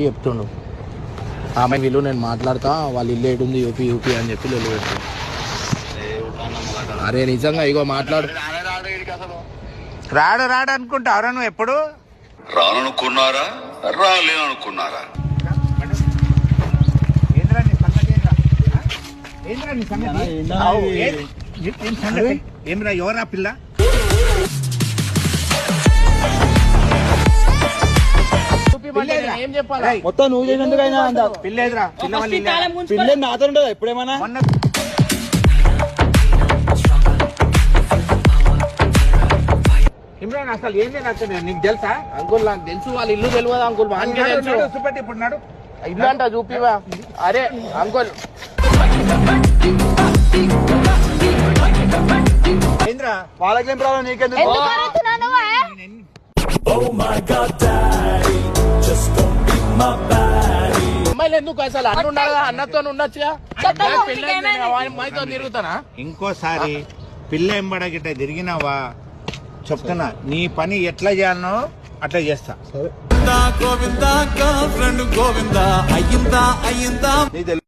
చెప్తుండు ఆమె వీళ్ళు నేను మాట్లాడతా వాళ్ళ ఇల్లు ఏడుంది యూపీ అని చెప్పి లొల్లి పెట్టు. అరే నిజంగా ఇగో మాట్లాడు. రాడు అనుకుంటావురా నువ్వు ఎప్పుడు రాననుకున్నారా రాలేననుకున్నారా? ఏమిరా ఎవరా పిల్ల? ఏం చెప్పాలి మొత్తం నువ్వు చేసినందుకైనా పిల్లేదురా పిల్ల నాతో ఉండదు ఎప్పుడేమన్నా. ఇమ్రాన్ అసలు ఏంది నచ్చలేదు నీకు తెలుసా? అంకుల్ నాకు తెలుసు వాళ్ళ ఇల్లు తెలియదు అంకుల్. చూపెట్టి ఇప్పుడు నాడు ఇల్లు అంట చూపివా. అరే అంకుల్ ఏంద్రా వాళ్ళకేం ప్రాబ్లం నీకెందుకు? అమ్మాయిలు ఎందుకు అసలు అన్న ఉండాలి కదా, అన్నతో ఉండొచ్చుగా. అమ్మాయితో తిరుగుతానా? ఇంకోసారి పిల్ల ఎంబడ గిట్ట తిరిగినావా చెప్తున్నా, నీ పని ఎట్లా చేయాలనో అట్లా చేస్తా. గోవిందా గర్ల్ ఫ్రెండ్ గోవిందా అయ్యిందా నీకు